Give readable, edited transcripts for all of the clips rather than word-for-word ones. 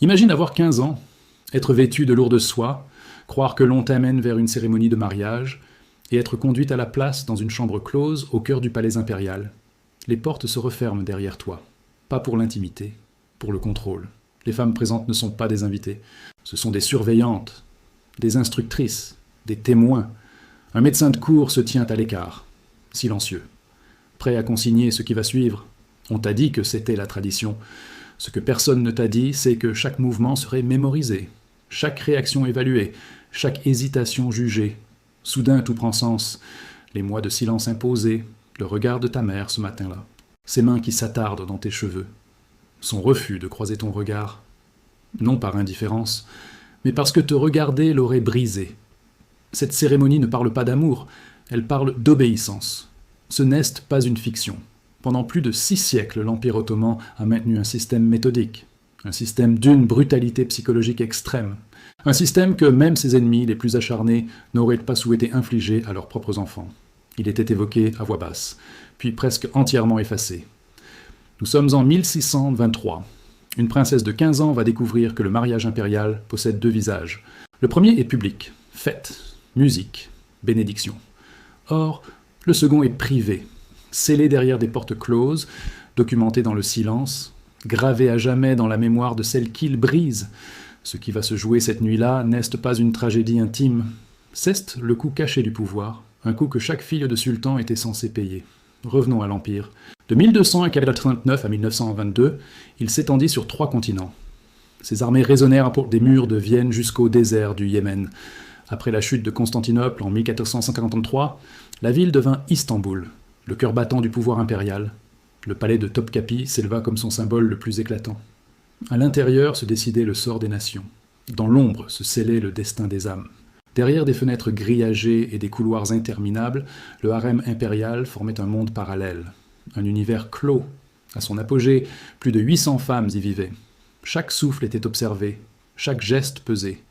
Imagine avoir 15 ans, être vêtu de lourde soie, croire que l'on t'amène vers une cérémonie de mariage, et être conduite à la place dans une chambre close au cœur du palais impérial. Les portes se referment derrière toi, pas pour l'intimité, pour le contrôle. Les femmes présentes ne sont pas des invitées, ce sont des surveillantes, des instructrices, des témoins. Un médecin de cour se tient à l'écart, silencieux, prêt à consigner ce qui va suivre. On t'a dit que c'était la tradition. Ce que personne ne t'a dit, c'est que chaque mouvement serait mémorisé, chaque réaction évaluée, chaque hésitation jugée. Soudain, tout prend sens. Les mois de silence imposés, le regard de ta mère ce matin-là, ses mains qui s'attardent dans tes cheveux, son refus de croiser ton regard, non par indifférence, mais parce que te regarder l'aurait brisé. Cette cérémonie ne parle pas d'amour, elle parle d'obéissance. Ce n'est pas une fiction. Pendant plus de 6 siècles, l'Empire ottoman a maintenu un système méthodique, un système d'une brutalité psychologique extrême, un système que même ses ennemis les plus acharnés n'auraient pas souhaité infliger à leurs propres enfants. Il était évoqué à voix basse, puis presque entièrement effacé. Nous sommes en 1623. Une princesse de 15 ans va découvrir que le mariage impérial possède 2 visages. Le premier est public, fête, musique, bénédiction. Or, le second est privé, scellé derrière des portes closes, documenté dans le silence, gravé à jamais dans la mémoire de celle qu'il brise. Ce qui va se jouer cette nuit-là n'est pas une tragédie intime, c'est le coup caché du pouvoir, un coup que chaque fille de sultan était censée payer. Revenons à l'Empire. De 1239 à 1922, il s'étendit sur 3 continents. Ses armées résonnèrent des murs de Vienne jusqu'au désert du Yémen. Après la chute de Constantinople en 1453, la ville devint Istanbul, le cœur battant du pouvoir impérial. Le palais de Topkapi s'éleva comme son symbole le plus éclatant. À l'intérieur se décidait le sort des nations. Dans l'ombre se scellait le destin des âmes. Derrière des fenêtres grillagées et des couloirs interminables, le harem impérial formait un monde parallèle, un univers clos. À son apogée, plus de 800 femmes y vivaient. Chaque souffle était observé, chaque geste pesé.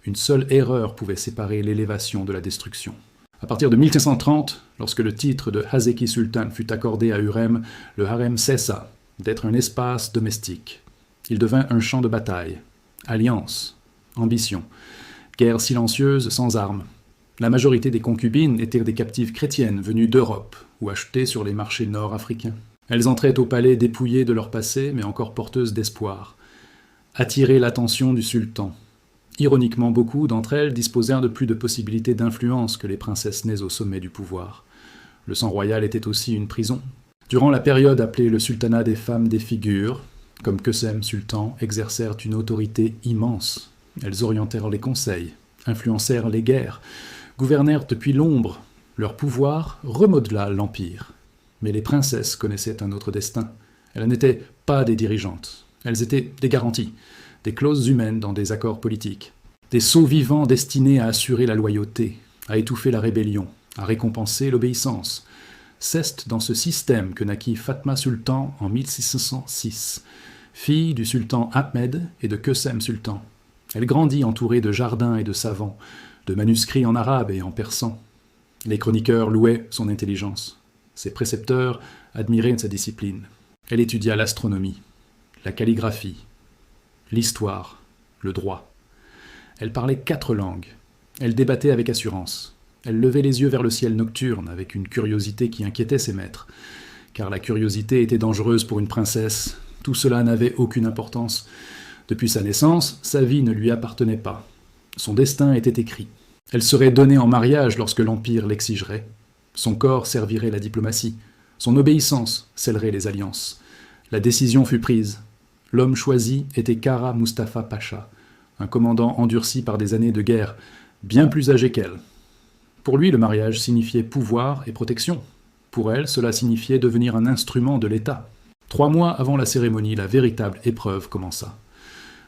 Une seule erreur pouvait séparer l'élévation de la destruction. À partir de 1530, lorsque le titre de Haseki Sultan fut accordé à Hürrem, le harem cessa d'être un espace domestique. Il devint un champ de bataille, alliance, ambition, guerre silencieuse sans armes. La majorité des concubines étaient des captives chrétiennes venues d'Europe ou achetées sur les marchés nord-africains. Elles entraient au palais dépouillées de leur passé, mais encore porteuses d'espoir. Attirer l'attention du sultan. Ironiquement, beaucoup d'entre elles disposèrent de plus de possibilités d'influence que les princesses nées au sommet du pouvoir. Le sang royal était aussi une prison. Durant la période appelée le sultanat des femmes des figures, comme Kösem Sultan, exercèrent une autorité immense. Elles orientèrent les conseils, influencèrent les guerres, gouvernèrent depuis l'ombre. Leur pouvoir remodela l'empire. Mais les princesses connaissaient un autre destin. Elles n'étaient pas des dirigeantes. Elles étaient des garanties, des clauses humaines dans des accords politiques, des sceaux vivants destinés à assurer la loyauté, à étouffer la rébellion, à récompenser l'obéissance. C'est dans ce système que naquit Fatma Sultan en 1606, fille du sultan Ahmed et de Kösem Sultan. Elle grandit entourée de jardins et de savants, de manuscrits en arabe et en persan. Les chroniqueurs louaient son intelligence. Ses précepteurs admiraient sa discipline. Elle étudia l'astronomie, la calligraphie, l'histoire, le droit. Elle parlait 4 langues. Elle débattait avec assurance. Elle levait les yeux vers le ciel nocturne avec une curiosité qui inquiétait ses maîtres. Car la curiosité était dangereuse pour une princesse. Tout cela n'avait aucune importance. Depuis sa naissance, sa vie ne lui appartenait pas. Son destin était écrit. Elle serait donnée en mariage lorsque l'Empire l'exigerait. Son corps servirait la diplomatie. Son obéissance scellerait les alliances. La décision fut prise. L'homme choisi était Kara Mustafa Pacha, un commandant endurci par des années de guerre, bien plus âgé qu'elle. Pour lui, le mariage signifiait pouvoir et protection. Pour elle, cela signifiait devenir un instrument de l'État. 3 mois avant la cérémonie, la véritable épreuve commença.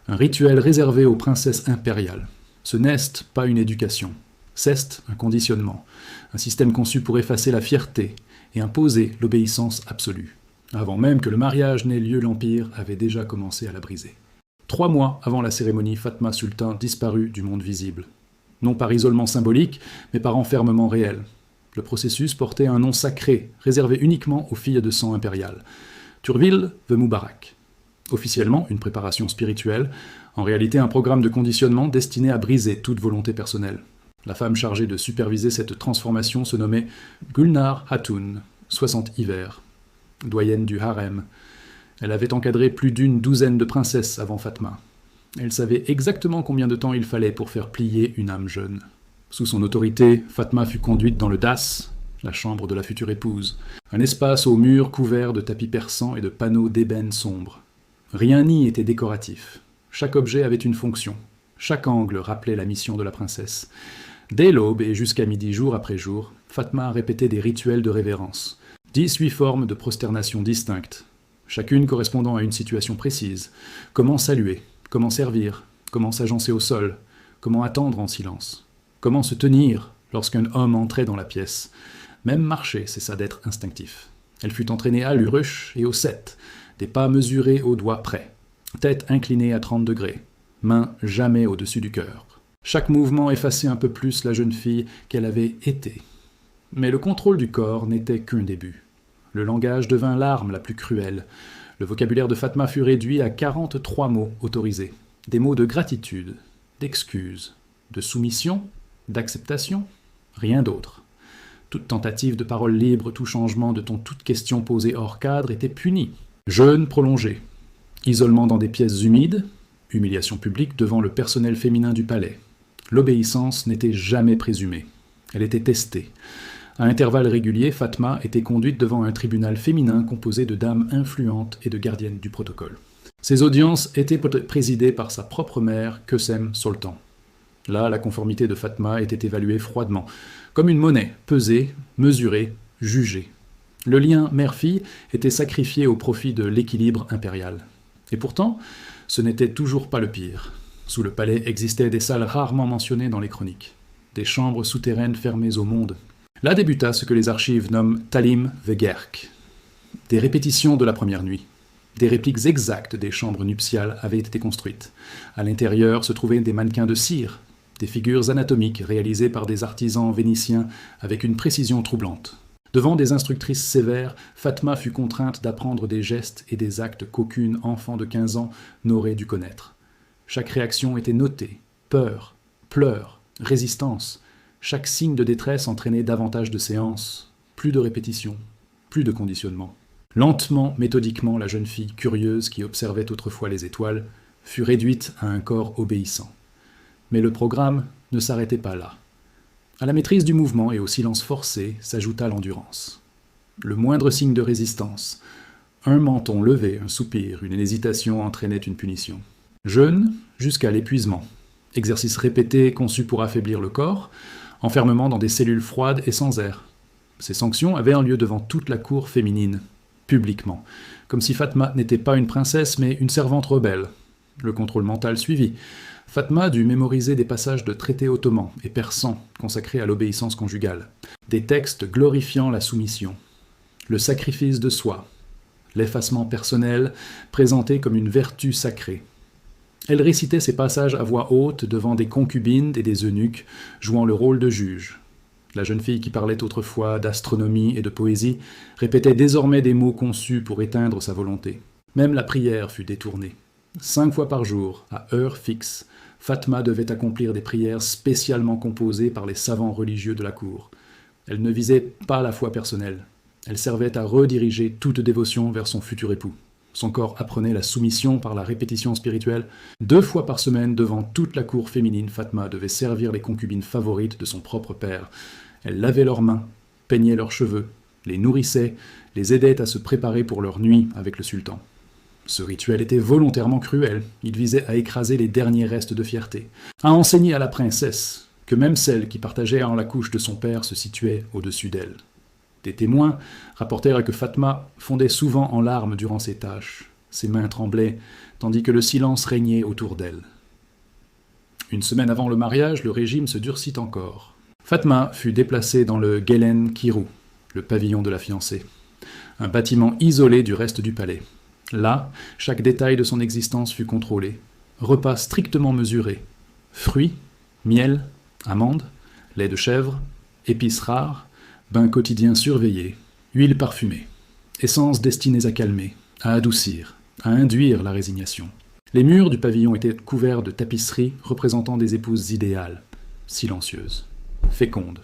Un rituel réservé aux princesses impériales. Ce n'est pas une éducation. C'est un conditionnement. Un système conçu pour effacer la fierté et imposer l'obéissance absolue. Avant même que le mariage n'ait lieu, l'Empire avait déjà commencé à la briser. 3 mois avant la cérémonie, Fatma Sultan disparut du monde visible. Non par isolement symbolique, mais par enfermement réel. Le processus portait un nom sacré, réservé uniquement aux filles de sang impérial. Turville the Moubarak. Officiellement, une préparation spirituelle, en réalité un programme de conditionnement destiné à briser toute volonté personnelle. La femme chargée de superviser cette transformation se nommait Gulnar Hatun, 60 hivers, doyenne du harem. Elle avait encadré plus d'une douzaine de princesses avant Fatma. Elle savait exactement combien de temps il fallait pour faire plier une âme jeune. Sous son autorité, Fatma fut conduite dans le das, la chambre de la future épouse, un espace aux murs couverts de tapis persans et de panneaux d'ébène sombre. Rien n'y était décoratif. Chaque objet avait une fonction. Chaque angle rappelait la mission de la princesse. Dès l'aube et jusqu'à midi jour après jour, Fatma répétait des rituels de révérence. 18 formes de prosternation distinctes, chacune correspondant à une situation précise. Comment saluer, comment servir, comment s'agencer au sol, comment attendre en silence, comment se tenir lorsqu'un homme entrait dans la pièce. Même marcher cessa d'être instinctif. Elle fut entraînée à l'urush et au set, des pas mesurés aux doigts près, tête inclinée à 30 degrés, mains jamais au-dessus du cœur. Chaque mouvement effaçait un peu plus la jeune fille qu'elle avait été. Mais le contrôle du corps n'était qu'un début. Le langage devint l'arme la plus cruelle. Le vocabulaire de Fatma fut réduit à 43 mots autorisés. Des mots de gratitude, d'excuse, de soumission, d'acceptation, rien d'autre. Toute tentative de parole libre, tout changement de ton, toute question posée hors cadre était punie. Jeûne prolongé, isolement dans des pièces humides, humiliation publique devant le personnel féminin du palais. L'obéissance n'était jamais présumée. Elle était testée. À intervalles réguliers, Fatma était conduite devant un tribunal féminin composé de dames influentes et de gardiennes du protocole. Ces audiences étaient présidées par sa propre mère, Kösem Sultan. Là, la conformité de Fatma était évaluée froidement, comme une monnaie, pesée, mesurée, jugée. Le lien mère-fille était sacrifié au profit de l'équilibre impérial. Et pourtant, ce n'était toujours pas le pire. Sous le palais existaient des salles rarement mentionnées dans les chroniques, des chambres souterraines fermées au monde. Là débuta ce que les archives nomment Talim Vegerk, des répétitions de la première nuit. Des répliques exactes des chambres nuptiales avaient été construites. À l'intérieur se trouvaient des mannequins de cire, des figures anatomiques réalisées par des artisans vénitiens avec une précision troublante. Devant des instructrices sévères, Fatma fut contrainte d'apprendre des gestes et des actes qu'aucune enfant de 15 ans n'aurait dû connaître. Chaque réaction était notée, peur, pleurs, résistance. Chaque signe de détresse entraînait davantage de séances, plus de répétitions, plus de conditionnement. Lentement, méthodiquement, la jeune fille curieuse qui observait autrefois les étoiles fut réduite à un corps obéissant. Mais le programme ne s'arrêtait pas là. À la maîtrise du mouvement et au silence forcé s'ajouta l'endurance. Le moindre signe de résistance, un menton levé, un soupir, une hésitation entraînait une punition. Jeûne jusqu'à l'épuisement. Exercices répétés conçus pour affaiblir le corps, enfermement dans des cellules froides et sans air. Ces sanctions avaient un lieu devant toute la cour féminine, publiquement, comme si Fatma n'était pas une princesse mais une servante rebelle. Le contrôle mental suivit. Fatma dut mémoriser des passages de traités ottomans et persans consacrés à l'obéissance conjugale, des textes glorifiant la soumission, le sacrifice de soi, l'effacement personnel présenté comme une vertu sacrée. Elle récitait ces passages à voix haute devant des concubines et des eunuques, jouant le rôle de juge. La jeune fille qui parlait autrefois d'astronomie et de poésie répétait désormais des mots conçus pour éteindre sa volonté. Même la prière fut détournée. 5 fois par jour, à heure fixe, Fatma devait accomplir des prières spécialement composées par les savants religieux de la cour. Elle ne visait pas la foi personnelle. Elle servait à rediriger toute dévotion vers son futur époux. Son corps apprenait la soumission par la répétition spirituelle. 2 fois par semaine, devant toute la cour féminine, Fatma devait servir les concubines favorites de son propre père. Elle lavait leurs mains, peignait leurs cheveux, les nourrissait, les aidait à se préparer pour leur nuit avec le sultan. Ce rituel était volontairement cruel. Il visait à écraser les derniers restes de fierté, à enseigner à la princesse que même celle qui partageait en la couche de son père se situait au-dessus d'elle. Des témoins rapportèrent que Fatma fondait souvent en larmes durant ses tâches. Ses mains tremblaient, tandis que le silence régnait autour d'elle. Une semaine avant le mariage, le régime se durcit encore. Fatma fut déplacée dans le Gelen Kirou, le pavillon de la fiancée, un bâtiment isolé du reste du palais. Là, chaque détail de son existence fut contrôlé. Repas strictement mesurés. Fruits, miel, amandes, lait de chèvre, épices rares, bains quotidiens surveillés, huiles parfumées, essences destinées à calmer, à adoucir, à induire la résignation. Les murs du pavillon étaient couverts de tapisseries représentant des épouses idéales, silencieuses, fécondes,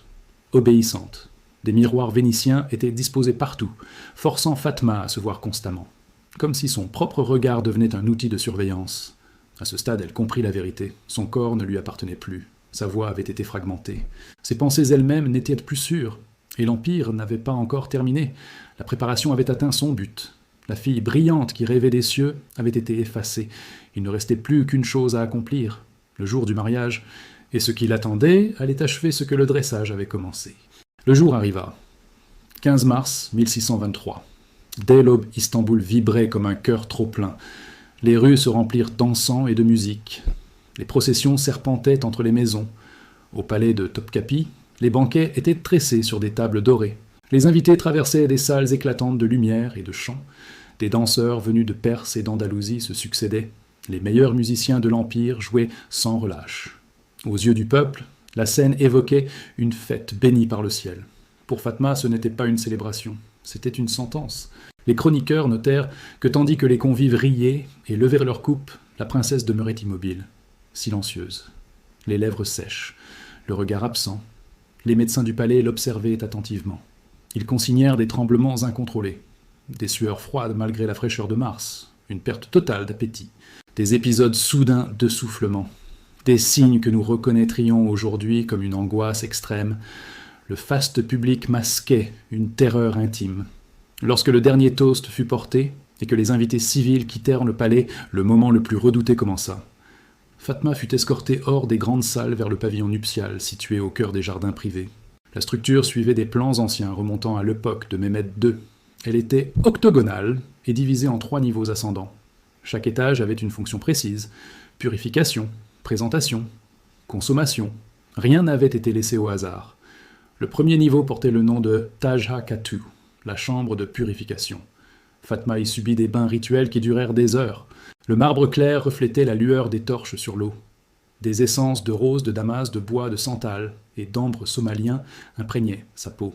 obéissantes. Des miroirs vénitiens étaient disposés partout, forçant Fatma à se voir constamment, comme si son propre regard devenait un outil de surveillance. À ce stade, elle comprit la vérité. Son corps ne lui appartenait plus. Sa voix avait été fragmentée. Ses pensées elles-mêmes n'étaient plus sûres. Et l'Empire n'avait pas encore terminé. La préparation avait atteint son but. La fille brillante qui rêvait des cieux avait été effacée. Il ne restait plus qu'une chose à accomplir, le jour du mariage, et ce qui l'attendait allait achever ce que le dressage avait commencé. Le jour arriva. 15 mars 1623. Dès l'aube, Istanbul vibrait comme un cœur trop plein. Les rues se remplirent d'encens et de musique. Les processions serpentaient entre les maisons. Au palais de Topkapi, les banquets étaient tressés sur des tables dorées. Les invités traversaient des salles éclatantes de lumière et de chants. Des danseurs venus de Perse et d'Andalousie se succédaient. Les meilleurs musiciens de l'Empire jouaient sans relâche. Aux yeux du peuple, la scène évoquait une fête bénie par le ciel. Pour Fatma, ce n'était pas une célébration, c'était une sentence. Les chroniqueurs notèrent que tandis que les convives riaient et levèrent leurs coupes, la princesse demeurait immobile, silencieuse, les lèvres sèches, le regard absent. Les médecins du palais l'observaient attentivement. Ils consignèrent des tremblements incontrôlés, des sueurs froides malgré la fraîcheur de mars, une perte totale d'appétit, des épisodes soudains d'essoufflement, des signes que nous reconnaîtrions aujourd'hui comme une angoisse extrême. Le faste public masquait une terreur intime. Lorsque le dernier toast fut porté et que les invités civils quittèrent le palais, le moment le plus redouté commença. Fatma fut escortée hors des grandes salles vers le pavillon nuptial situé au cœur des jardins privés. La structure suivait des plans anciens remontant à l'époque de Mehmed II. Elle était octogonale et divisée en 3 niveaux ascendants. Chaque étage avait une fonction précise: purification, présentation, consommation. Rien n'avait été laissé au hasard. Le premier niveau portait le nom de Tajha Katu, la chambre de purification. Fatma y subit des bains rituels qui durèrent des heures. Le marbre clair reflétait la lueur des torches sur l'eau. Des essences de rose, de damas, de bois, de santal et d'ambre somalien imprégnaient sa peau.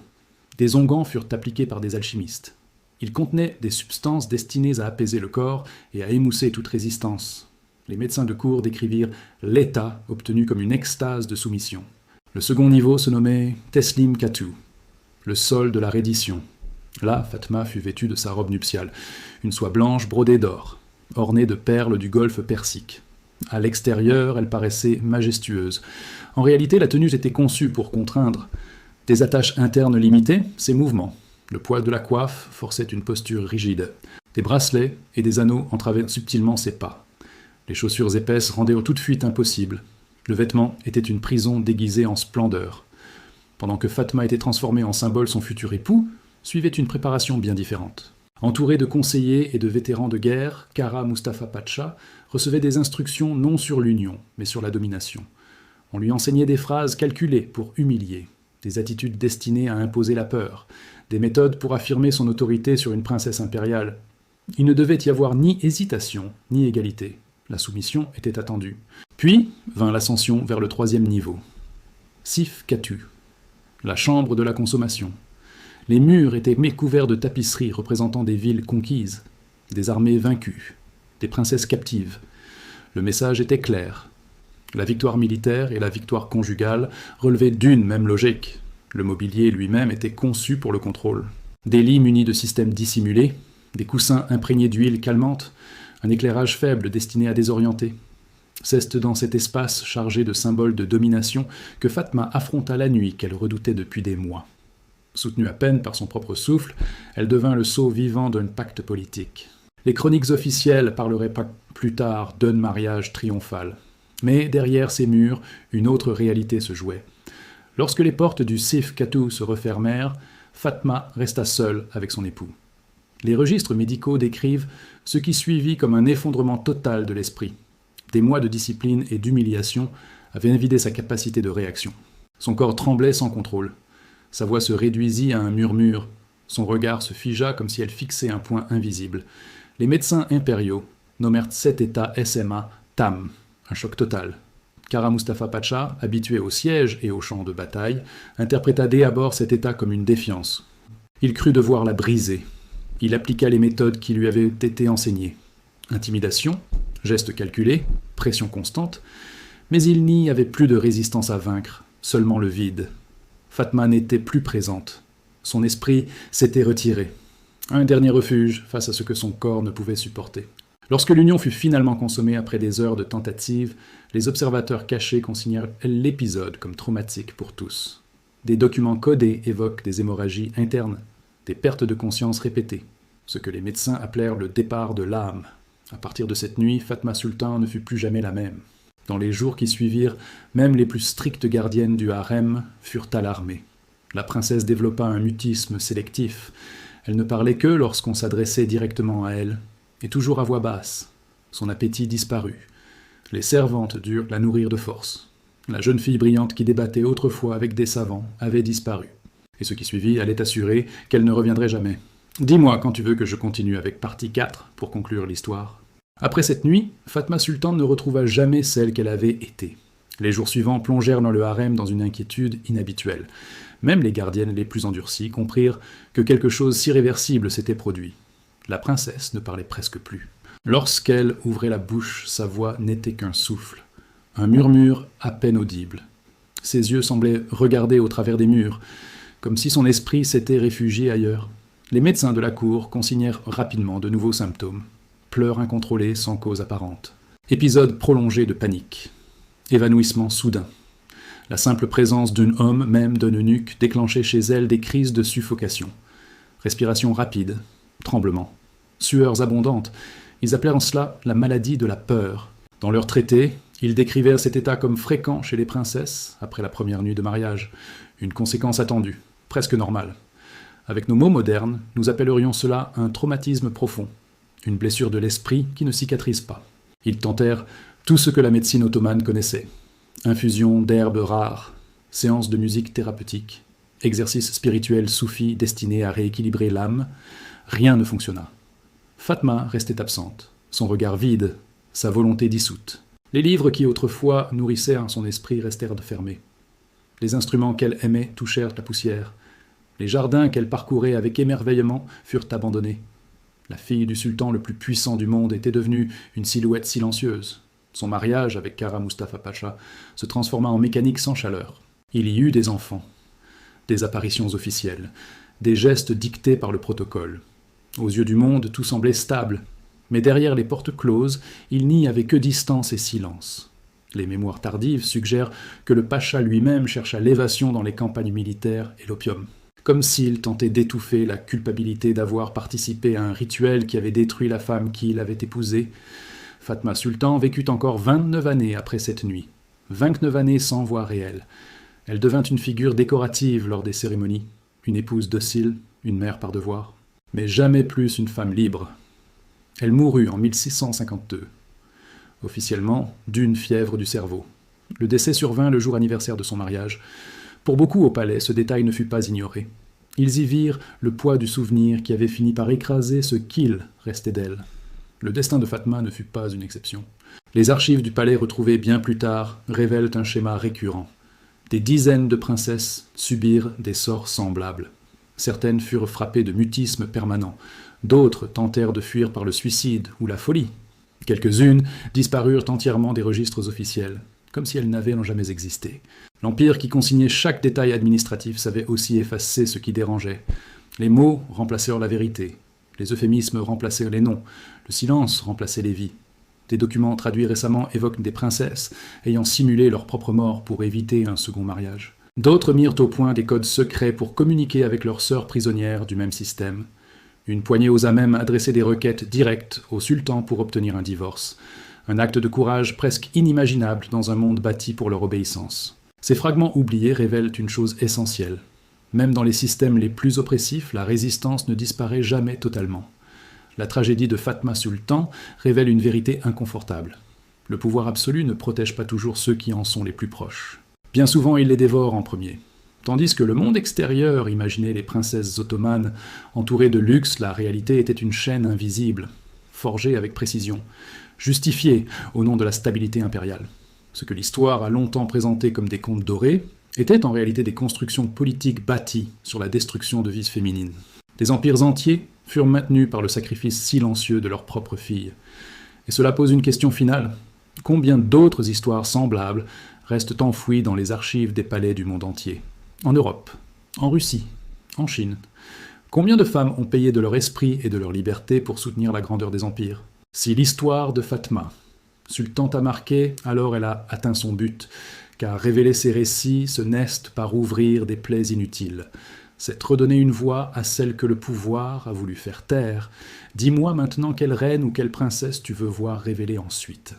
Des onguents furent appliqués par des alchimistes. Ils contenaient des substances destinées à apaiser le corps et à émousser toute résistance. Les médecins de cour décrivirent l'état obtenu comme une extase de soumission. Le second niveau se nommait Teslim Katu, le sol de la reddition. Là, Fatma fut vêtue de sa robe nuptiale, une soie blanche brodée d'or, ornée de perles du golfe Persique. À l'extérieur, elle paraissait majestueuse. En réalité, la tenue était conçue pour contraindre. Des attaches internes limitaient ses mouvements. Le poil de la coiffe forçait une posture rigide. Des bracelets et des anneaux entravaient subtilement ses pas. Les chaussures épaisses rendaient toute fuite impossible. Le vêtement était une prison déguisée en splendeur. Pendant que Fatma était transformée en symbole son futur époux, suivait une préparation bien différente. Entouré de conseillers et de vétérans de guerre, Kara Mustafa Pacha recevait des instructions non sur l'union, mais sur la domination. On lui enseignait des phrases calculées pour humilier, des attitudes destinées à imposer la peur, des méthodes pour affirmer son autorité sur une princesse impériale. Il ne devait y avoir ni hésitation, ni égalité. La soumission était attendue. Puis vint l'ascension vers le 3e niveau. Sif Katu, la chambre de la consommation. Les murs étaient couverts de tapisseries représentant des villes conquises, des armées vaincues, des princesses captives. Le message était clair. La victoire militaire et la victoire conjugale relevaient d'une même logique. Le mobilier lui-même était conçu pour le contrôle. Des lits munis de systèmes dissimulés, des coussins imprégnés d'huile calmante, un éclairage faible destiné à désorienter. C'est dans cet espace chargé de symboles de domination que Fatma affronta la nuit qu'elle redoutait depuis des mois. Soutenue à peine par son propre souffle, elle devint le sceau vivant d'un pacte politique. Les chroniques officielles parleraient pas plus tard d'un mariage triomphal. Mais derrière ces murs, une autre réalité se jouait. Lorsque les portes du Sif Katu se refermèrent, Fatma resta seule avec son époux. Les registres médicaux décrivent ce qui suivit comme un effondrement total de l'esprit. Des mois de discipline et d'humiliation avaient vidé sa capacité de réaction. Son corps tremblait sans contrôle. Sa voix se réduisit à un murmure. Son regard se figea comme si elle fixait un point invisible. Les médecins impériaux nommèrent cet état SMA Tam, un choc total. Kara Mustafa Pacha, habitué au siège et au champ de bataille, interpréta dès abord cet état comme une défiance. Il crut devoir la briser. Il appliqua les méthodes qui lui avaient été enseignées. Intimidation, gestes calculés, pression constante, mais il n'y avait plus de résistance à vaincre, seulement le vide. Fatma n'était plus présente. Son esprit s'était retiré. Un dernier refuge face à ce que son corps ne pouvait supporter. Lorsque l'union fut finalement consommée après des heures de tentatives, les observateurs cachés consignèrent l'épisode comme traumatique pour tous. Des documents codés évoquent des hémorragies internes, des pertes de conscience répétées, ce que les médecins appelèrent le départ de l'âme. À partir de cette nuit, Fatma Sultan ne fut plus jamais la même. Dans les jours qui suivirent, même les plus strictes gardiennes du harem furent alarmées. La princesse développa un mutisme sélectif. Elle ne parlait que lorsqu'on s'adressait directement à elle, et toujours à voix basse. Son appétit disparut. Les servantes durent la nourrir de force. La jeune fille brillante qui débattait autrefois avec des savants avait disparu. Et ce qui suivit allait assurer qu'elle ne reviendrait jamais. Dis-moi quand tu veux que je continue avec partie 4 pour conclure l'histoire. Après cette nuit, Fatma Sultan ne retrouva jamais celle qu'elle avait été. Les jours suivants plongèrent dans le harem dans une inquiétude inhabituelle. Même les gardiennes les plus endurcies comprirent que quelque chose d'irréversible s'était produit. La princesse ne parlait presque plus. Lorsqu'elle ouvrait la bouche, sa voix n'était qu'un souffle, un murmure à peine audible. Ses yeux semblaient regarder au travers des murs, comme si son esprit s'était réfugié ailleurs. Les médecins de la cour consignèrent rapidement de nouveaux symptômes. Pleurs incontrôlés sans cause apparente. Épisode prolongé de panique. Évanouissement soudain. La simple présence d'un homme, même d'un eunuque, déclenchait chez elle des crises de suffocation. Respiration rapide, tremblements, sueurs abondantes. Ils appelèrent cela la maladie de la peur. Dans leur traité, ils décrivèrent cet état comme fréquent chez les princesses après la première nuit de mariage. Une conséquence attendue, presque normale. Avec nos mots modernes, nous appellerions cela un traumatisme profond. Une blessure de l'esprit qui ne cicatrise pas. Ils tentèrent tout ce que la médecine ottomane connaissait. Infusion d'herbes rares, séances de musique thérapeutique, exercices spirituels soufis destinés à rééquilibrer l'âme. Rien ne fonctionna. Fatma restait absente, son regard vide, sa volonté dissoute. Les livres qui autrefois nourrissaient son esprit restèrent fermés. Les instruments qu'elle aimait touchèrent la poussière. Les jardins qu'elle parcourait avec émerveillement furent abandonnés. La fille du sultan le plus puissant du monde était devenue une silhouette silencieuse. Son mariage avec Kara Mustafa Pacha se transforma en mécanique sans chaleur. Il y eut des enfants, des apparitions officielles, des gestes dictés par le protocole. Aux yeux du monde, tout semblait stable, mais derrière les portes closes, il n'y avait que distance et silence. Les mémoires tardives suggèrent que le Pacha lui-même chercha l'évasion dans les campagnes militaires et l'opium. Comme s'il tentait d'étouffer la culpabilité d'avoir participé à un rituel qui avait détruit la femme qu'il avait épousée, Fatma Sultan vécut encore 29 années après cette nuit. 29 années sans voix réelle. Elle devint une figure décorative lors des cérémonies, une épouse docile, une mère par devoir, mais jamais plus une femme libre. Elle mourut en 1652, officiellement d'une fièvre du cerveau. Le décès survint le jour anniversaire de son mariage. Pour beaucoup au palais, ce détail ne fut pas ignoré. Ils y virent le poids du souvenir qui avait fini par écraser ce qu'il restait d'elle. Le destin de Fatma ne fut pas une exception. Les archives du palais retrouvées bien plus tard révèlent un schéma récurrent. Des dizaines de princesses subirent des sorts semblables. Certaines furent frappées de mutisme permanent. D'autres tentèrent de fuir par le suicide ou la folie. Quelques-unes disparurent entièrement des registres officiels, comme si elles n'avaient jamais existé. L'Empire qui consignait chaque détail administratif savait aussi effacer ce qui dérangeait. Les mots remplacèrent la vérité. Les euphémismes remplacèrent les noms. Le silence remplaçait les vies. Des documents traduits récemment évoquent des princesses ayant simulé leur propre mort pour éviter un second mariage. D'autres mirent au point des codes secrets pour communiquer avec leurs sœurs prisonnières du même système. Une poignée osa même adresser des requêtes directes au sultan pour obtenir un divorce. Un acte de courage presque inimaginable dans un monde bâti pour leur obéissance. Ces fragments oubliés révèlent une chose essentielle. Même dans les systèmes les plus oppressifs, la résistance ne disparaît jamais totalement. La tragédie de Fatma Sultan révèle une vérité inconfortable. Le pouvoir absolu ne protège pas toujours ceux qui en sont les plus proches. Bien souvent, il les dévore en premier. Tandis que le monde extérieur imaginait les princesses ottomanes entourées de luxe, la réalité était une chaîne invisible, forgée avec précision, justifiée au nom de la stabilité impériale. Ce que l'histoire a longtemps présenté comme des contes dorés étaient en réalité des constructions politiques bâties sur la destruction de vies féminines. Des empires entiers furent maintenus par le sacrifice silencieux de leurs propres filles. Et cela pose une question finale. Combien d'autres histoires semblables restent enfouies dans les archives des palais du monde entier? En Europe, en Russie, en Chine. Combien de femmes ont payé de leur esprit et de leur liberté pour soutenir la grandeur des empires? Si l'histoire de Fatma sultan t'a marqué, alors elle a atteint son but, car révéler ses récits, ce n'est par ouvrir des plaies inutiles. C'est redonner une voix à celle que le pouvoir a voulu faire taire. Dis-moi maintenant quelle reine ou quelle princesse tu veux voir révéler ensuite.